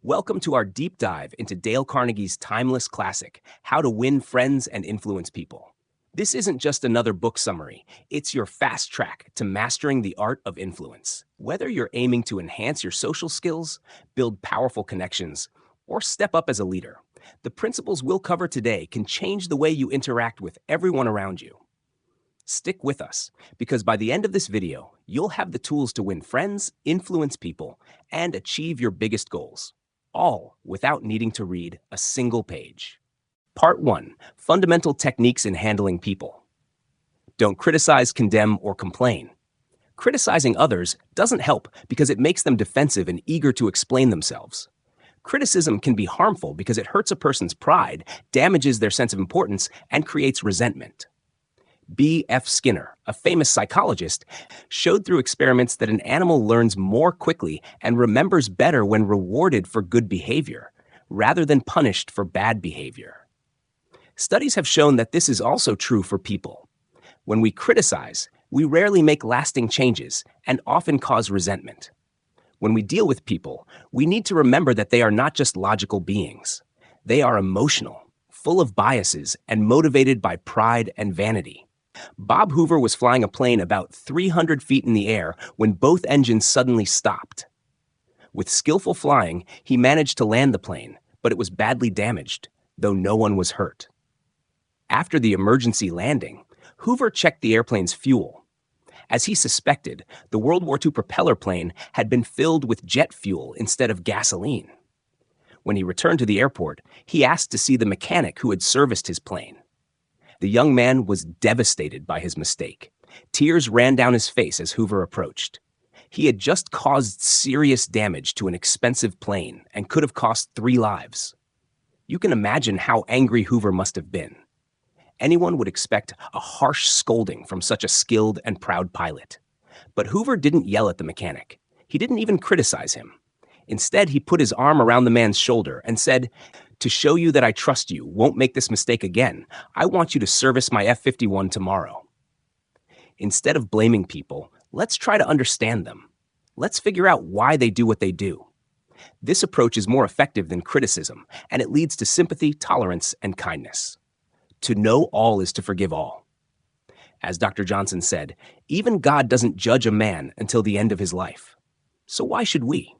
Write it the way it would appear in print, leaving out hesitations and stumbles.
Welcome to our deep dive into Dale Carnegie's timeless classic, How to Win Friends and Influence People. This isn't just another book summary, it's your fast track to mastering the art of influence. Whether you're aiming to enhance your social skills, build powerful connections, or step up as a leader, the principles we'll cover today can change the way you interact with everyone around you. Stick with us, because by the end of this video, you'll have the tools to win friends, influence people, and achieve your biggest goals, all without needing to read a single page. Part 1. Fundamental Techniques in Handling People. Don't criticize, condemn, or complain. Criticizing others doesn't help because it makes them defensive and eager to explain themselves. Criticism can be harmful because it hurts a person's pride, damages their sense of importance, and creates resentment. B.F. Skinner, a famous psychologist, showed through experiments that an animal learns more quickly and remembers better when rewarded for good behavior, rather than punished for bad behavior. Studies have shown that this is also true for people. When we criticize, we rarely make lasting changes and often cause resentment. When we deal with people, we need to remember that they are not just logical beings. They are emotional, full of biases, and motivated by pride and vanity. Bob Hoover was flying a plane about 300 feet in the air when both engines suddenly stopped. With skillful flying, he managed to land the plane, but it was badly damaged, though no one was hurt. After the emergency landing, Hoover checked the airplane's fuel. As he suspected, the World War II propeller plane had been filled with jet fuel instead of gasoline. When he returned to the airport, he asked to see the mechanic who had serviced his plane. The young man was devastated by his mistake. Tears ran down his face as Hoover approached. He had just caused serious damage to an expensive plane and could have cost 3 lives. You can imagine how angry Hoover must have been. Anyone would expect a harsh scolding from such a skilled and proud pilot. But Hoover didn't yell at the mechanic. He didn't even criticize him. Instead, he put his arm around the man's shoulder and said, "To show you that I trust you, won't make this mistake again, I want you to service my F-51 tomorrow." Instead of blaming people, let's try to understand them. Let's figure out why they do what they do. This approach is more effective than criticism, and it leads to sympathy, tolerance, and kindness. To know all is to forgive all. As Dr. Johnson said, even God doesn't judge a man until the end of his life. So why should we?